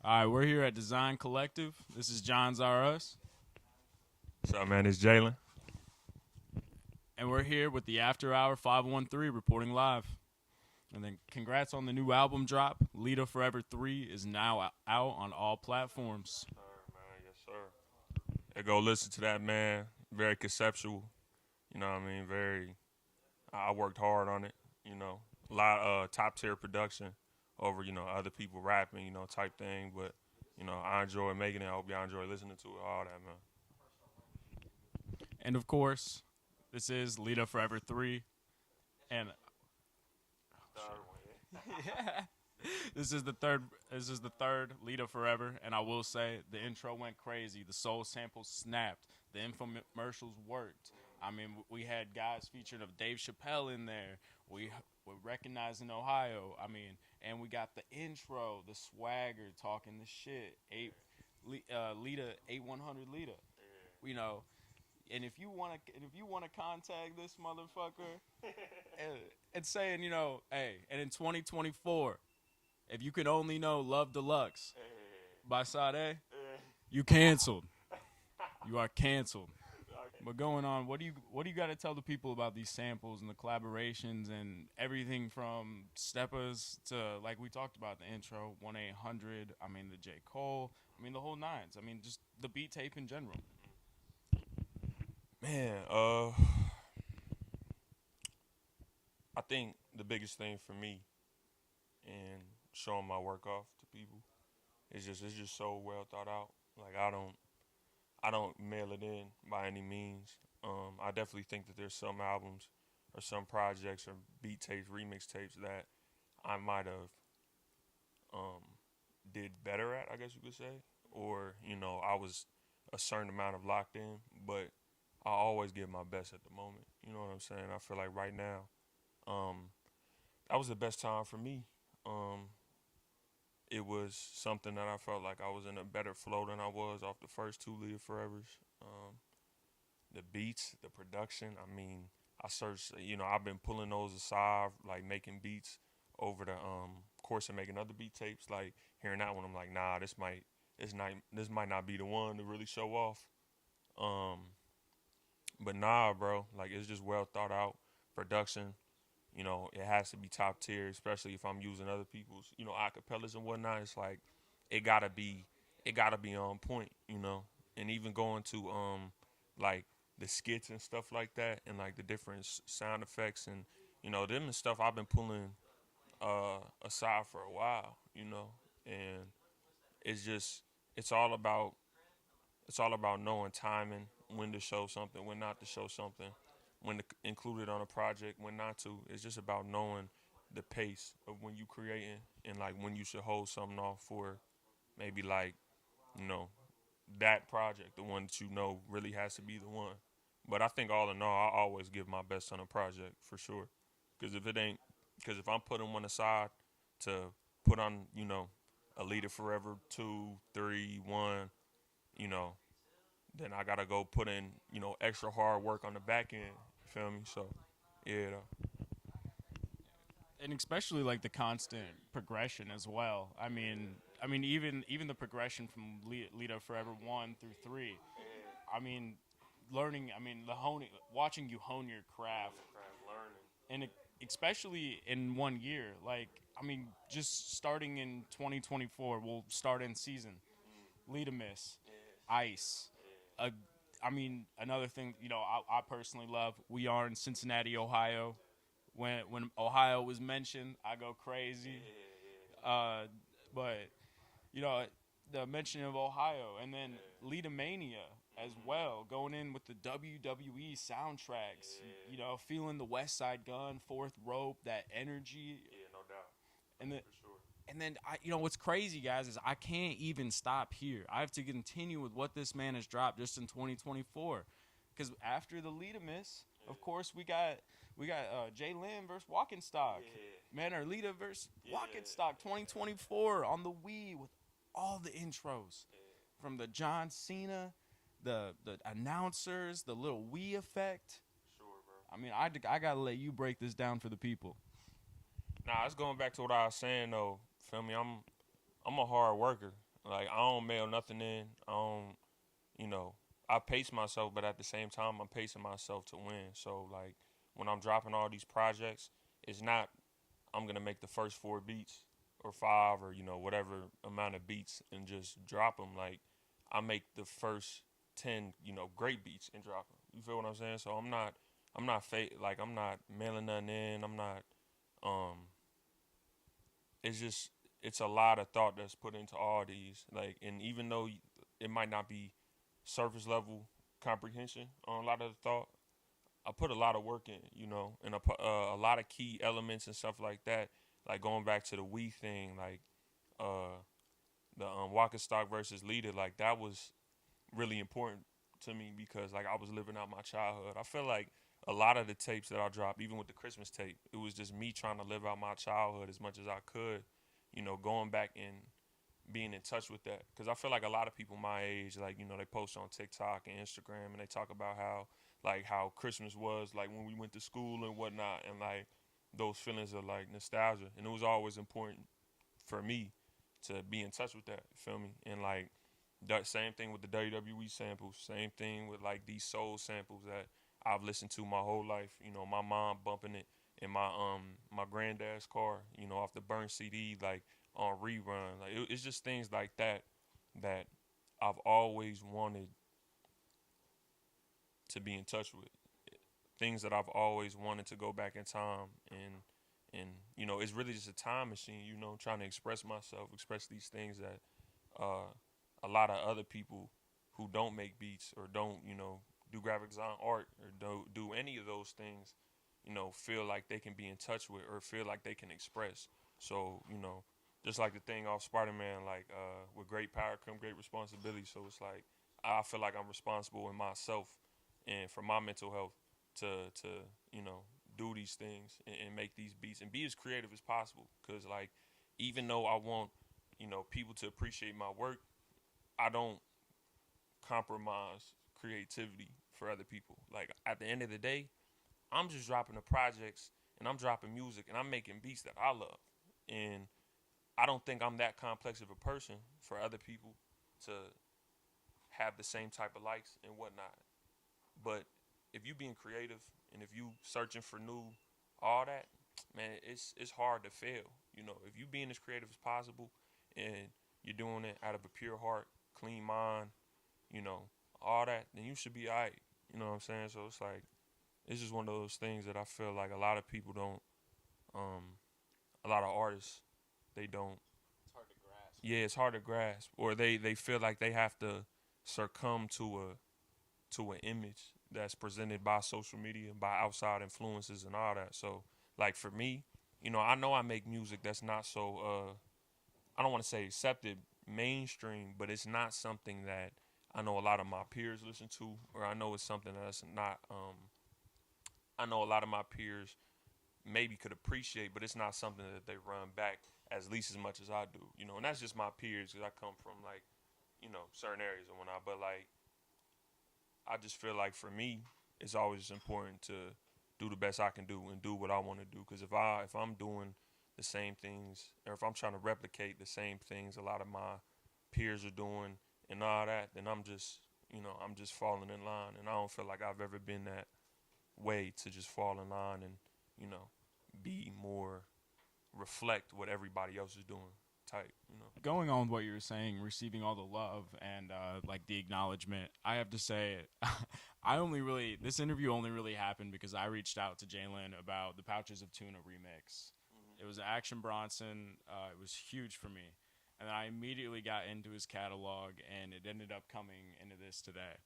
All right, we're here at Design Collective. This is John's R Us, What's up, man? It's Jalenn. and we're here with the After Hour 513 reporting live. And then congrats on the new album drop. Lita Forever 3 is now out on all platforms. Sir, man, yes, sir. Hey, go listen to that, man. Very conceptual. You know what I mean? I worked hard on it. You know, a lot of top tier production over other people rapping, type thing. But I enjoy making it. I hope y'all enjoy listening to it. All that, man. And of course, this is Lita Forever 3. And yeah. This is the third Lita Forever, and I will say the intro went crazy. The soul samples snapped. The infomercials worked. I mean, we had guys featured of Dave Chappelle in there. We recognized in Ohio. I mean, and we got the intro, the swagger, talking the shit. Lita 8100 Lita. You know, and if you wanna contact this motherfucker and saying, hey, and in 2024, if you could only know Love Deluxe by Sade, you canceled. You are canceled. But going on, what do you got to tell the people about these samples and the collaborations and everything from Steppas to, like we talked about, the intro 1-800, I mean the J. Cole, I mean the whole nines. I mean just the beat tape in general. Man, I think the biggest thing for me in showing my work off to people is it's just so well thought out. Like I don't mail it in by any means. I definitely think that there's some albums or some projects or beat tapes, remix tapes that I might have um, did better at, I guess you could say, or I was a certain amount of locked in, but I always give my best at the moment. You know what I'm saying? I feel like right now, um, that was the best time for me. Um, it was something that I felt like I was in a better flow than I was off the first two Leah Forevers. The beats, the production. I mean, I searched. I've been pulling those aside, like making beats over the course of making other beat tapes. Like hearing that one, I'm like, nah, this might not be the one to really show off. Um, but nah, bro, like it's just well thought out production. It has to be top tier, especially if I'm using other people's, acapellas and whatnot. It's like it gotta be, it gotta be on point, and even going to like the skits and stuff like that, and like the different sound effects and them and stuff I've been pulling aside for a while, and it's just it's all about it's all about knowing timing, when to show something, when not to show something, when to include it on a project, when not to. It's just about knowing the pace of when you creating and like when you should hold something off for maybe like, you know, that project, the one that really has to be the one. But I think all in all, I always give my best on a project for sure. Because if it ain't, because if I'm putting one aside to put on, a leader forever, two, three, one, you know, then I gotta go put in, extra hard work on the back end. You feel me? So, yeah, though. And especially like the constant progression as well. I mean even the progression from Lita Forever 1 through 3. I mean learning, I mean the honing, watching you hone your craft, and especially in 1 year. Like I mean, just starting in 2024, we'll start in season. Lita Miss, Ice. Uh, I mean, another thing, I personally love. We are in Cincinnati, Ohio. When Ohio was mentioned, I go crazy. Uh, but you know, the mention of Ohio, and then Lita Mania as well, going in with the WWE soundtracks. Feeling the West Side Gun, Fourth Rope, that energy, Yeah, no doubt. and then For sure. what's crazy, guys, is I can't even stop here. I have to continue with what this man has dropped just in 2024, because after the Lita Miss, of course, we got Jalenn versus Walking Stock, man, or Lita versus Walking Stock 2024 on the Wii with all the intros from the John Cena, the announcers, the little Wii effect. Sure, bro. I mean, I gotta let you break this down for the people. Nah, it's going back to what I was saying though. Feel me? I'm a hard worker. Like I don't mail nothing in. I don't, you know, I pace myself, but at the same time, I'm pacing myself to win. So like when I'm dropping all these projects, it's not I'm gonna make the first four beats or five or whatever amount of beats and just drop them. Like I make the first 10 great beats and drop them. You feel what I'm saying? So I'm not fake like I'm not mailing nothing in. I'm not um. It's just it's a lot of thought that's put into all these. Like and even though it might not be surface level comprehension on a lot of the thought, I put a lot of work in, and I put a lot of key elements and stuff like that. Like going back to the we thing, like uh, the Walker Stock versus Leader, like that was really important to me because like I was living out my childhood. I feel like a lot of the tapes that I dropped, even with the Christmas tape, it was just me trying to live out my childhood as much as I could, going back and being in touch with that because I feel like a lot of people my age, like they post on TikTok and Instagram and they talk about how Christmas was like when we went to school and whatnot, and like those feelings of like nostalgia, and it was always important for me to be in touch with that. You feel me? And like that same thing with the WWE samples, same thing with like these soul samples that I've listened to my whole life. My mom bumping it in my granddad's car, off the burn CD, like on rerun. Like it's just things like that that I've always wanted to be in touch with. Things that I've always wanted to go back in time and it's really just a time machine. Trying to express myself, express these things that uh, a lot of other people who don't make beats or don't do graphic design art or don't do any of those things feel like they can be in touch with or feel like they can express. So just like the thing off Spider-Man, like with great power come great responsibility. So it's like I feel like I'm responsible in myself and for my mental health to you know do these things and make these beats and be as creative as possible. Cause like even though I want people to appreciate my work, I don't compromise creativity for other people. Like at the end of the day, I'm just dropping the projects and I'm dropping music and I'm making beats that I love. And I don't think I'm that complex of a person for other people to have the same type of likes and whatnot. But if you being creative and if you searching for new all that, man, it's hard to fail. If you being as creative as possible and you're doing it out of a pure heart, clean mind, you know, all that, then you should be alright. You know what I'm saying? So it's like it's just one of those things that I feel like a lot of people don't a lot of artists they don't. It's hard to grasp. Yeah, it's hard to grasp, or they feel like they have to succumb to an image that's presented by social media, by outside influences, and all that. So, like for me, I know I make music that's not so I don't want to say accepted mainstream, but it's not something that I know a lot of my peers listen to, or I know it's something that's not. I know a lot of my peers maybe could appreciate, but it's not something that they run back as least as much as I do. And that's just my peers because I come from like certain areas and whatnot. But like I just feel like for me, it's always important to do the best I can do and do what I want to do. Because if I'm doing the same things, or if I'm trying to replicate the same things a lot of my peers are doing and all that, then I'm just falling in line. And I don't feel like I've ever been that way to just fall in line and you know be more reflect what everybody else is doing type. Going on with what you were saying, receiving all the love and like the acknowledgement, I have to say, I only really this interview only really happened because I reached out to Jalenn about the Pouches of Tuna remix. It was Action Bronson. It was huge for me, and then I immediately got into his catalog, and it ended up coming into this today.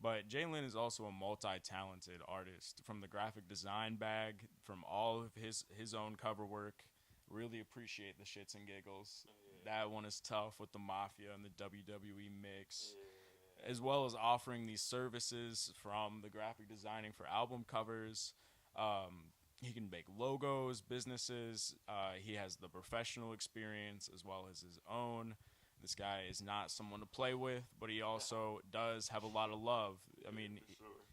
But Jalenn is also a multi-talented artist, from the graphic design bag, from all of his own cover work. Really appreciate the shits and giggles. That one is tough with the Mafia and the WWE mix, as well as offering these services from the graphic designing for album covers. He can make logos, businesses. He has the professional experience as well as his own. This guy is not someone to play with, but he also does have a lot of love. I mean,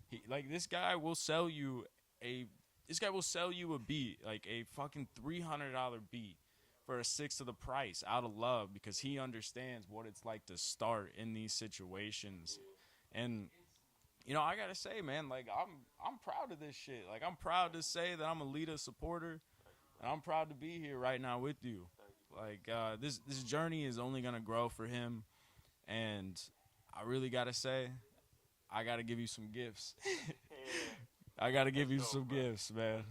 he like this guy will sell you a this guy will sell you a beat, like a fucking $300 beat, for a sixth of the price out of love because he understands what it's like to start in these situations. And you know, I gotta say, man, like I'm proud of this shit. Like I'm proud to say that I'm a Lita supporter, and I'm proud to be here right now with you. Like this journey is only gonna grow for him, and I really gotta say, I gotta give you some gifts. I gotta give you some gifts, man. And,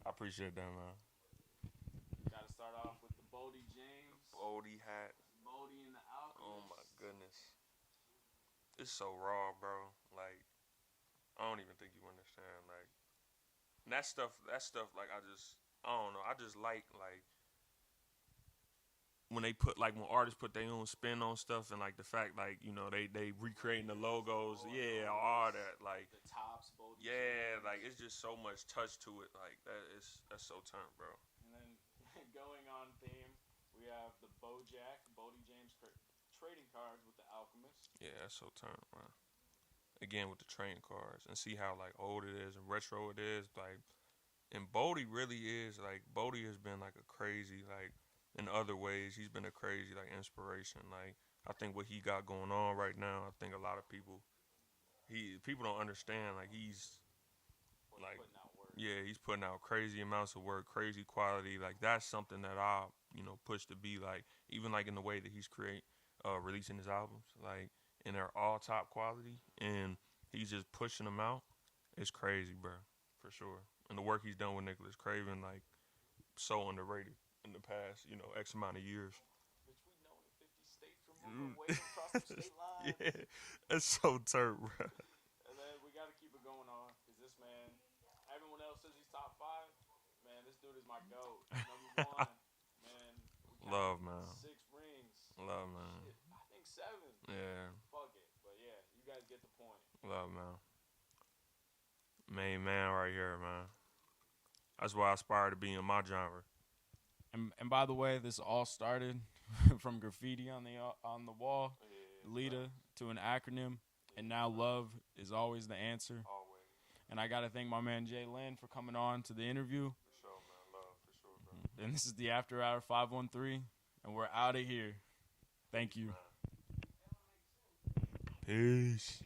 I appreciate that, man. gotta start off with the Bodie James. Bodie hat. Bodie in the Alchemist. Oh my goodness. It's so raw, bro. Like, I don't even think you understand. Like, that stuff, like, I don't know. I just like when they put, like, when artists put their own spin on stuff and, like, the fact, like, you know, they recreating the logos. Yeah, all that. Like, The tops, Bodie. yeah, like, it's just so much touch to it. Like, that's so turned, bro. And then going on theme, we have the Bodie James trading cards with the Alchemist. Yeah, that's so turned, man. Again, with the train cars and see how, like, old it is and retro it is. Like, and Bodie really is, like, Bodie has been, like, a crazy, like, in other ways, he's been a crazy, like, inspiration. Like, I think what he got going on right now, I think a lot of people don't understand. Like, he's like, yeah, he's putting out crazy amounts of work, crazy quality. Like, that's something that I, you know, push to be like, even like in the way that he's releasing his albums, like, and they're all top quality, and he's just pushing them out. It's crazy, bro, for sure. And the work he's done with Nicholas Craven, like, so underrated in the past, you know, X amount of years. Which we known in 50 states, remember, way across the state lines. Yeah, that's so turd, bro. And then we got to keep it going on because this man, everyone else says he's top 5. Man, this dude is my GOAT. Number 1, man. Love, man. 6 rings. Love, man. Shit, I think 7. Yeah. Fuck it. But yeah, you guys get the point. Love, man. Main man right here, man. That's why I aspire to be in my genre. And by the way, this all started from graffiti on the wall, Lita to an acronym, and now love is always the answer. Always. And I gotta thank my man Jalenn for coming on to the interview. For sure, man. Love, for sure, bro. And this is the After Hour 513, and we're out of here. Thank you. Peace.